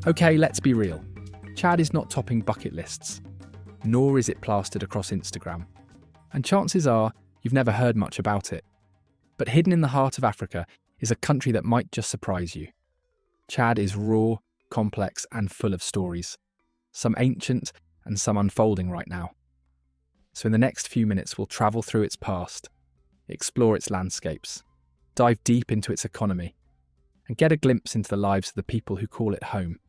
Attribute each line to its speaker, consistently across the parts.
Speaker 1: Okay, let's be real. Chad is not topping bucket lists, nor is it plastered across Instagram. And chances are you've never heard much about it. But hidden in the heart of Africa is a country that might just surprise you. Chad is raw, complex, and full of stories, some ancient and some unfolding right now. So in the next few minutes, we'll travel through its past, explore its landscapes, dive deep into its economy, and get a glimpse into the lives of the people who call it home.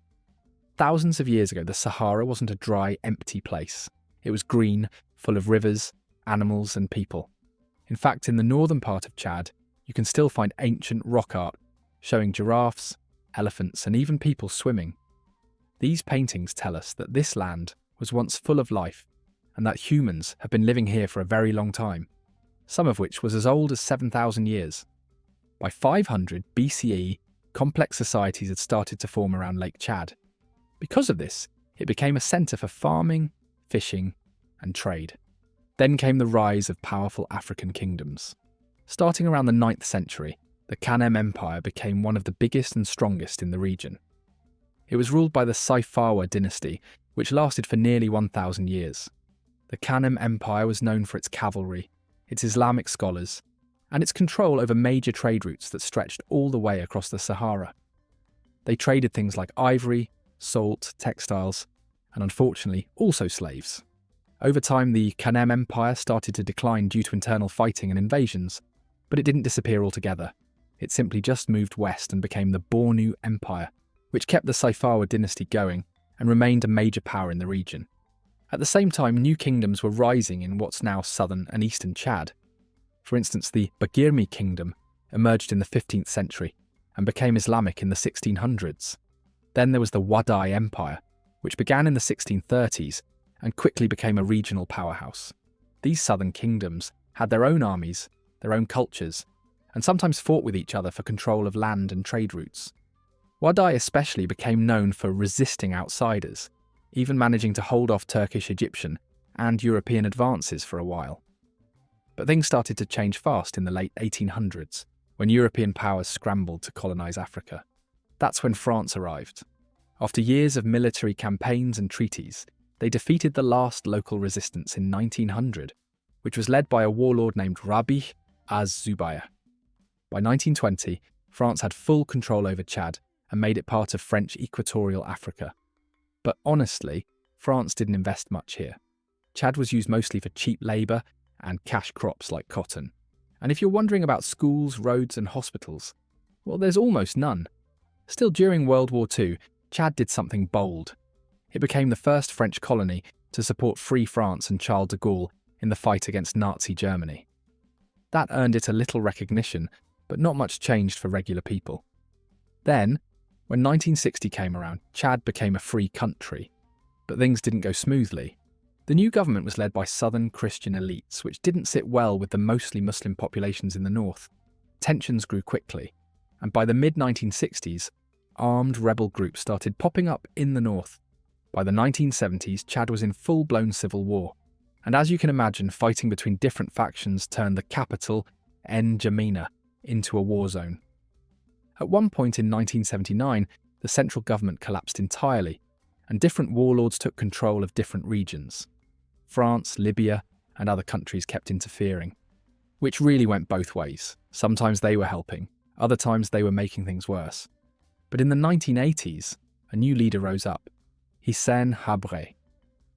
Speaker 1: Thousands of years ago, the Sahara wasn't a dry, empty place. It was green, full of rivers, animals, and people. In fact, in the northern part of Chad, you can still find ancient rock art showing giraffes, elephants, and even people swimming. These paintings tell us that this land was once full of life and that humans have been living here for a very long time, some of which was as old as 7,000 years. By 500 BCE, complex societies had started to form around Lake Chad. Because of this, it became a centre for farming, fishing, and trade. Then came the rise of powerful African kingdoms. Starting around the 9th century, the Kanem Empire became one of the biggest and strongest in the region. It was ruled by the Saifawa dynasty, which lasted for nearly 1,000 years. The Kanem Empire was known for its cavalry, its Islamic scholars, and its control over major trade routes that stretched all the way across the Sahara. They traded things like ivory, salt, textiles, and unfortunately also slaves. Over time, the Kanem Empire started to decline due to internal fighting and invasions, but it didn't disappear altogether. It simply just moved west and became the Bornu Empire, which kept the Saifawa dynasty going and remained a major power in the region. At the same time, new kingdoms were rising in what's now southern and eastern Chad. For instance, the Bagirmi kingdom emerged in the 15th century and became Islamic in the 1600s. Then there was the Wadai Empire, which began in the 1630s and quickly became a regional powerhouse. These southern kingdoms had their own armies, their own cultures, and sometimes fought with each other for control of land and trade routes. Wadai especially became known for resisting outsiders, even managing to hold off Turkish, Egyptian, and European advances for a while. But things started to change fast in the late 1800s, when European powers scrambled to colonise Africa. That's when France arrived. After years of military campaigns and treaties, they defeated the last local resistance in 1900, which was led by a warlord named Rabih az-Zubayr. By 1920, France had full control over Chad and made it part of French Equatorial Africa. But honestly, France didn't invest much here. Chad was used mostly for cheap labour and cash crops like cotton. And if you're wondering about schools, roads and hospitals, well, there's almost none. Still, during World War II, Chad did something bold. It became the first French colony to support Free France and Charles de Gaulle in the fight against Nazi Germany. That earned it a little recognition, but not much changed for regular people. Then, when 1960 came around, Chad became a free country. But things didn't go smoothly. The new government was led by southern Christian elites, which didn't sit well with the mostly Muslim populations in the north. Tensions grew quickly, and by the mid-1960s, armed rebel groups started popping up in the north. By the 1970s, Chad was in full-blown civil war, and as you can imagine, fighting between different factions turned the capital, N'Djamena, into a war zone. At one point in 1979, the central government collapsed entirely, and different warlords took control of different regions. France, Libya, and other countries kept interfering, which really went both ways. Sometimes they were helping, other times they were making things worse. But in the 1980s, a new leader rose up, Hissène Habré.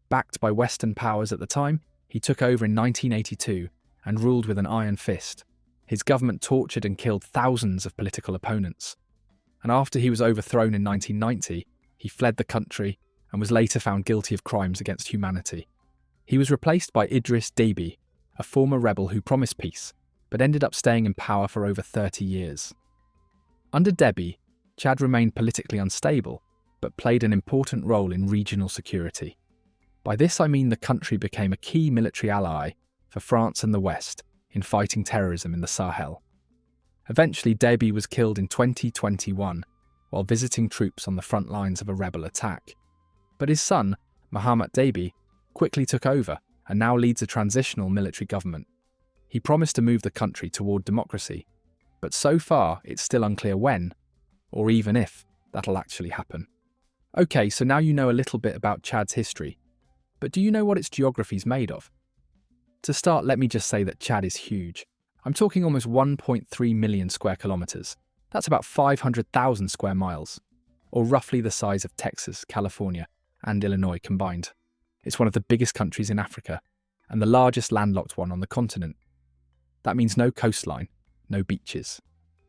Speaker 1: Backed by Western powers at the time, he took over in 1982 and ruled with an iron fist. His government tortured and killed thousands of political opponents. And after he was overthrown in 1990, he fled the country and was later found guilty of crimes against humanity. He was replaced by Idriss Déby, a former rebel who promised peace, but ended up staying in power for over 30 years. Under Déby, Chad remained politically unstable, but played an important role in regional security. By this I mean the country became a key military ally for France and the West in fighting terrorism in the Sahel. Eventually, Déby was killed in 2021 while visiting troops on the front lines of a rebel attack. But his son, Mahamat Déby, quickly took over and now leads a transitional military government. He promised to move the country toward democracy, but so far it's still unclear when, or even if, that'll actually happen. Okay, so now you know a little bit about Chad's history, but do you know what its geography is made of? To start, let me just say that Chad is huge. I'm talking almost 1.3 million square kilometers. That's about 500,000 square miles, or roughly the size of Texas, California, and Illinois combined. It's one of the biggest countries in Africa, and the largest landlocked one on the continent. That means no coastline, no beaches.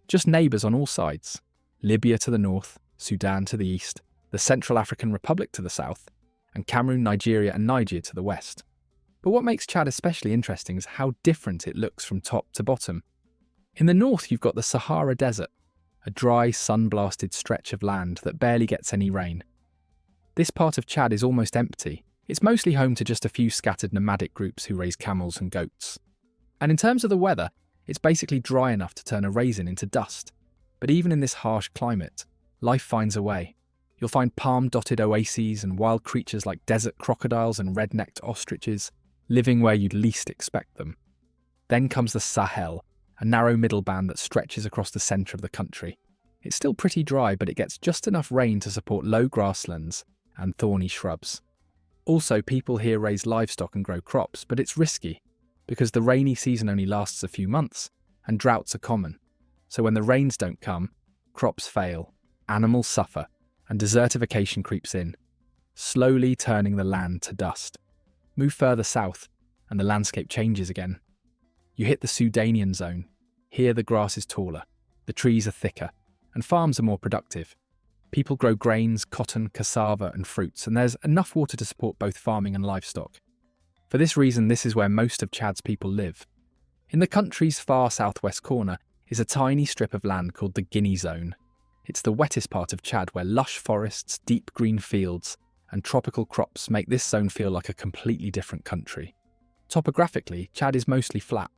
Speaker 1: Just neighbours on all sides. Libya to the north, Sudan to the east, the Central African Republic to the south, and Cameroon, Nigeria and Niger to the west. But what makes Chad especially interesting is how different it looks from top to bottom. In the north you've got the Sahara Desert, a dry, sun-blasted stretch of land that barely gets any rain. This part of Chad is almost empty. It's mostly home to just a few scattered nomadic groups who raise camels and goats. And in terms of the weather, it's basically dry enough to turn a raisin into dust. But even in this harsh climate, life finds a way. You'll find palm-dotted oases and wild creatures like desert crocodiles and red-necked ostriches living where you'd least expect them. Then comes the Sahel, a narrow middle band that stretches across the centre of the country. It's still pretty dry, but it gets just enough rain to support low grasslands and thorny shrubs. Also, people here raise livestock and grow crops, but it's risky because the rainy season only lasts a few months and droughts are common. So when the rains don't come, crops fail, animals suffer, and desertification creeps in, slowly turning the land to dust. Move further south, and the landscape changes again. You hit the Sudanian zone. Here the grass is taller, the trees are thicker, and farms are more productive. People grow grains, cotton, cassava, and fruits, and there's enough water to support both farming and livestock. For this reason, this is where most of Chad's people live. In the country's far southwest corner is a tiny strip of land called the Guinea Zone. It's the wettest part of Chad where lush forests, deep green fields, and tropical crops make this zone feel like a completely different country. Topographically, Chad is mostly flat.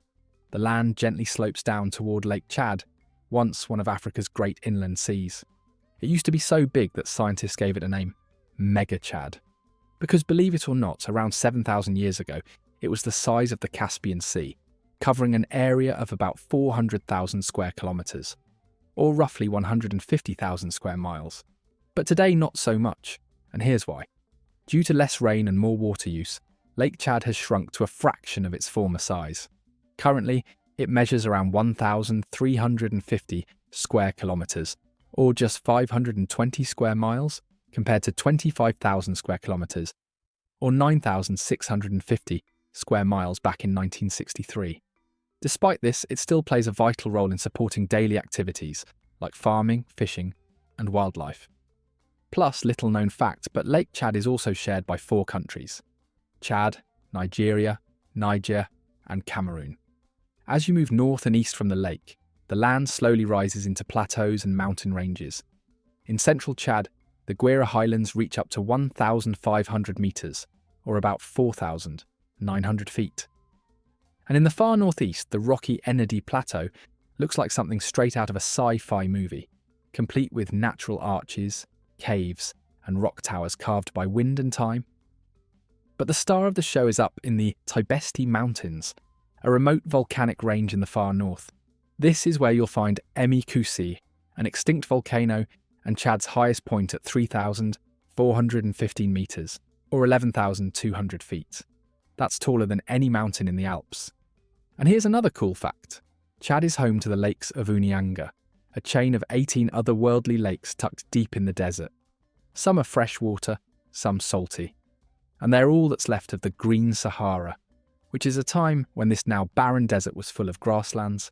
Speaker 1: The land gently slopes down toward Lake Chad, once one of Africa's great inland seas. It used to be so big that scientists gave it a name, Mega Chad. Because believe it or not, around 7,000 years ago, it was the size of the Caspian Sea, covering an area of about 400,000 square kilometres, or roughly 150,000 square miles. But today, not so much. And here's why. Due to less rain and more water use, Lake Chad has shrunk to a fraction of its former size. Currently, it measures around 1,350 square kilometres, or just 520 square miles, compared to 25,000 square kilometres, or 9,650 square miles back in 1963. Despite this, it still plays a vital role in supporting daily activities like farming, fishing, and wildlife. Plus, little known fact, but Lake Chad is also shared by 4 countries: Chad, Nigeria, Niger, and Cameroon. As you move north and east from the lake, the land slowly rises into plateaus and mountain ranges. In central Chad, the Guira Highlands reach up to 1,500 metres, or about 4,900 feet. And in the far northeast, the rocky Enedi Plateau looks like something straight out of a sci-fi movie, complete with natural arches, caves, and rock towers carved by wind and time. But the star of the show is up in the Tibesti Mountains, a remote volcanic range in the far north. This is where you'll find Emi Koussi, an extinct volcano, and Chad's highest point at 3,415 metres, or 11,200 feet. That's taller than any mountain in the Alps. And here's another cool fact. Chad is home to the lakes of Unianga, a chain of 18 otherworldly lakes tucked deep in the desert. Some are freshwater, some salty. And they're all that's left of the Green Sahara, which is a time when this now barren desert was full of grasslands,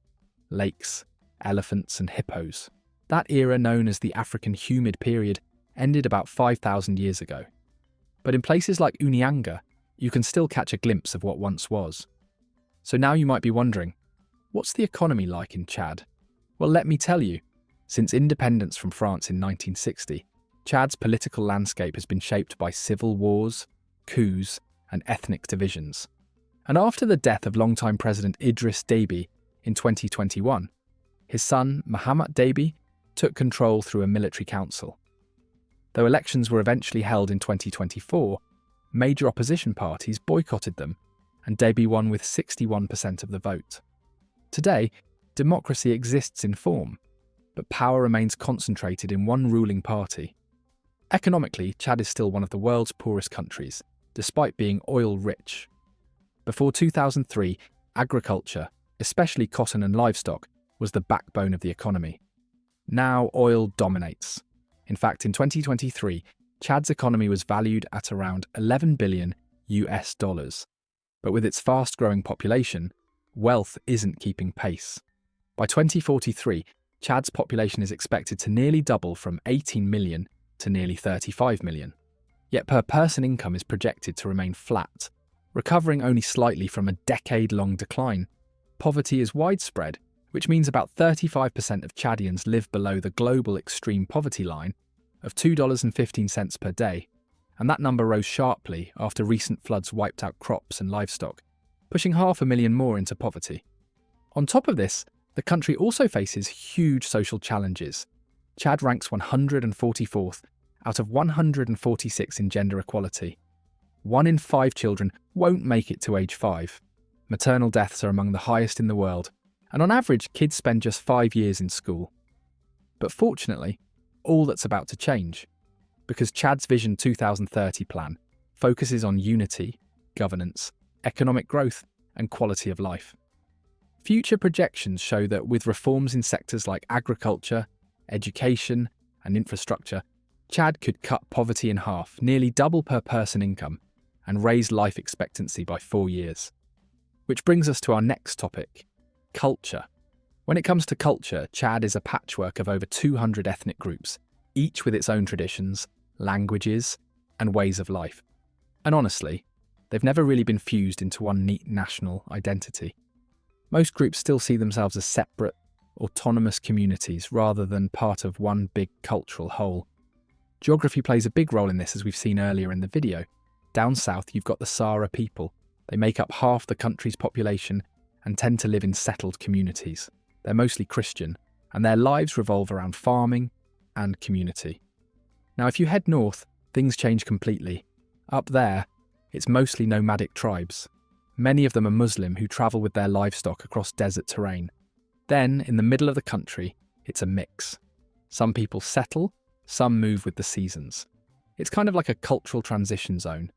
Speaker 1: lakes, elephants and hippos. That era, known as the African Humid Period, ended about 5,000 years ago. But in places like Unianga, you can still catch a glimpse of what once was. So now you might be wondering, what's the economy like in Chad? Well, let me tell you, since independence from France in 1960, Chad's political landscape has been shaped by civil wars, coups, and ethnic divisions. And after the death of longtime President Idriss Déby in 2021, his son, Mahamat Déby, took control through a military council. Though elections were eventually held in 2024, major opposition parties boycotted them, and Déby won with 61% of the vote. Today, democracy exists in form, but power remains concentrated in one ruling party. Economically, Chad is still one of the world's poorest countries, despite being oil-rich. Before 2003, agriculture, especially cotton and livestock, was the backbone of the economy. Now oil dominates. In fact, in 2023, Chad's economy was valued at around $11 billion US. But with its fast-growing population, wealth isn't keeping pace. By 2043, Chad's population is expected to nearly double from 18 million to nearly 35 million. Yet per-person income is projected to remain flat, recovering only slightly from a decade-long decline. Poverty is widespread, which means about 35% of Chadians live below the global extreme poverty line of $2.15 per day, and that number rose sharply after recent floods wiped out crops and livestock, pushing 500,000 more into poverty. On top of this, the country also faces huge social challenges. Chad ranks 144th out of 146 in gender equality. 1 in 5 children won't make it to age 5. Maternal deaths are among the highest in the world, and on average, kids spend just 5 years in school. But fortunately, all that's about to change, because Chad's Vision 2030 plan focuses on unity, governance, economic growth, and quality of life. Future projections show that with reforms in sectors like agriculture, education, and infrastructure, Chad could cut poverty in half, nearly double per-person income, and raise life expectancy by 4 years. Which brings us to our next topic, culture. When it comes to culture, Chad is a patchwork of over 200 ethnic groups, each with its own traditions, languages, and ways of life. And honestly, they've never really been fused into one neat national identity. Most groups still see themselves as separate, autonomous communities rather than part of one big cultural whole. Geography plays a big role in this, as we've seen earlier in the video. Down south, you've got the Sahara people. They make up half the country's population and tend to live in settled communities. They're mostly Christian, and their lives revolve around farming and community. Now, if you head north, things change completely. Up there, it's mostly nomadic tribes. Many of them are Muslim who travel with their livestock across desert terrain. Then, in the middle of the country, it's a mix. Some people settle, some move with the seasons. It's kind of like a cultural transition zone.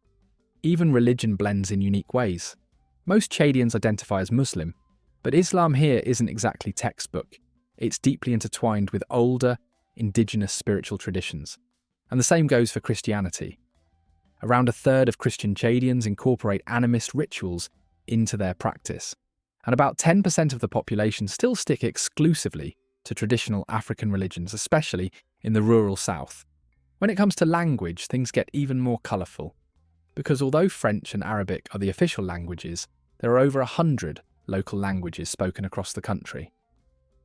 Speaker 1: Even religion blends in unique ways. Most Chadians identify as Muslim, but Islam here isn't exactly textbook. It's deeply intertwined with older, indigenous spiritual traditions. And the same goes for Christianity. Around a third of Christian Chadians incorporate animist rituals into their practice, and about 10% of the population still stick exclusively to traditional African religions, especially in the rural south. When it comes to language, things get even more colourful, because although French and Arabic are the official languages, there are over 100 local languages spoken across the country.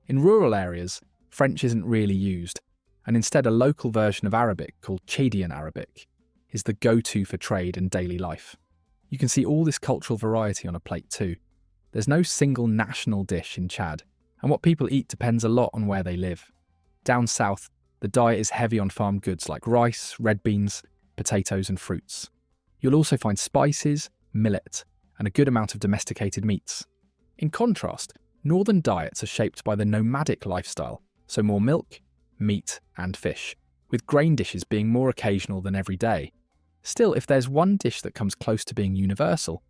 Speaker 1: In rural areas, French isn't really used, and instead a local version of Arabic called Chadian Arabic is the go-to for trade and daily life. You can see all this cultural variety on a plate too. There's no single national dish in Chad, and what people eat depends a lot on where they live. Down south, the diet is heavy on farm goods like rice, red beans, potatoes and fruits. You'll also find spices, millet, and a good amount of domesticated meats. In contrast, northern diets are shaped by the nomadic lifestyle, so more milk, meat and fish, with grain dishes being more occasional than every day. Still, if there's one dish that comes close to being universal,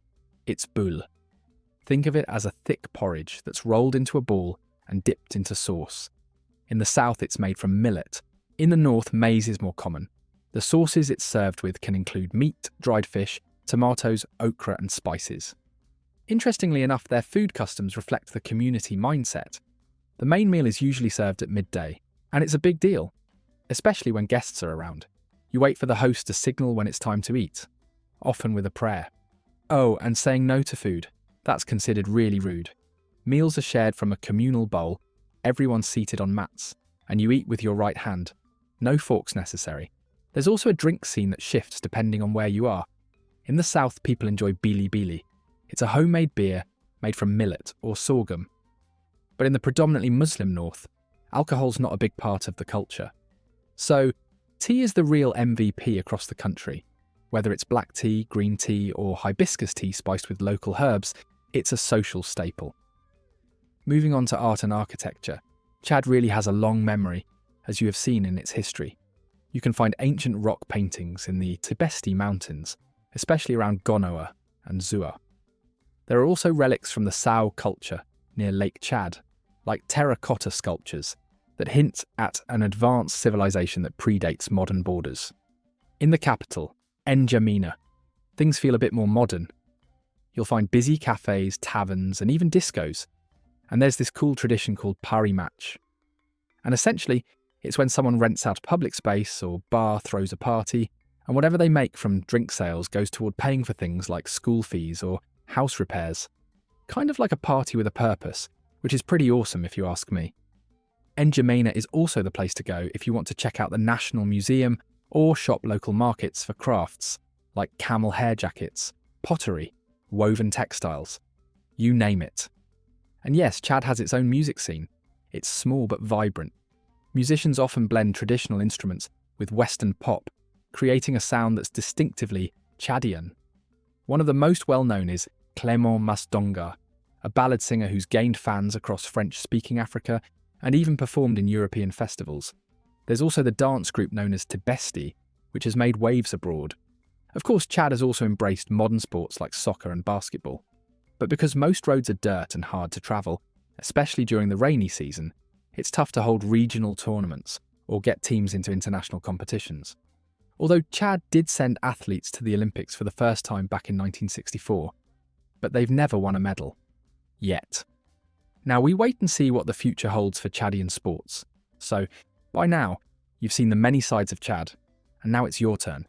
Speaker 1: it's boule. Think of it as a thick porridge that's rolled into a ball and dipped into sauce. In the south, it's made from millet. In the north, maize is more common. The sauces it's served with can include meat, dried fish, tomatoes, okra and spices. Interestingly enough, their food customs reflect the community mindset. The main meal is usually served at midday, and it's a big deal, especially when guests are around. You wait for the host to signal when it's time to eat, often with a prayer. Oh, and saying no to food. That's considered really rude. Meals are shared from a communal bowl, everyone's seated on mats, and you eat with your right hand. No forks necessary. There's also a drink scene that shifts depending on where you are. In the south, people enjoy bili bili. It's a homemade beer made from millet or sorghum. But in the predominantly Muslim north, alcohol's not a big part of the culture. So, tea is the real MVP across the country. Whether it's black tea, green tea, or hibiscus tea spiced with local herbs, it's a social staple. Moving on to art and architecture, Chad really has a long memory, as you have seen in its history. You can find ancient rock paintings in the Tibesti Mountains, especially around Gonoa and Zua. There are also relics from the Sao culture near Lake Chad, like terracotta sculptures that hint at an advanced civilization that predates modern borders. In the capital, N'Djamena, things feel a bit more modern. You'll find busy cafes, taverns, and even discos. And there's this cool tradition called pari match. And essentially, it's when someone rents out a public space or bar throws a party, and whatever they make from drink sales goes toward paying for things like school fees or house repairs. Kind of like a party with a purpose, which is pretty awesome if you ask me. N'Djamena is also the place to go if you want to check out the National Museum or shop local markets for crafts like camel hair jackets, pottery, woven textiles, you name it. And yes, Chad has its own music scene. It's small but vibrant. Musicians often blend traditional instruments with Western pop, creating a sound that's distinctively Chadian. One of the most well-known is Clément Masdonga, a ballad singer who's gained fans across French-speaking Africa and even performed in European festivals. There's also the dance group known as Tibesti, which has made waves abroad. Of course, Chad has also embraced modern sports like soccer and basketball. But because most roads are dirt and hard to travel, especially during the rainy season, it's tough to hold regional tournaments or get teams into international competitions. Although Chad did send athletes to the Olympics for the first time back in 1964, but they've never won a medal. Yet. Now we wait and see what the future holds for Chadian sports. So, by now, you've seen the many sides of Chad, and now it's your turn.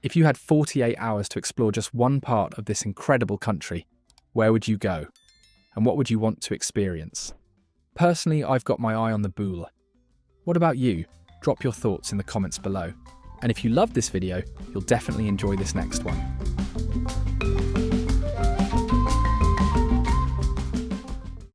Speaker 1: If you had 48 hours to explore just one part of this incredible country, where would you go? And what would you want to experience? Personally, I've got my eye on the Boule. What about you? Drop your thoughts in the comments below. And if you loved this video, you'll definitely enjoy this next one.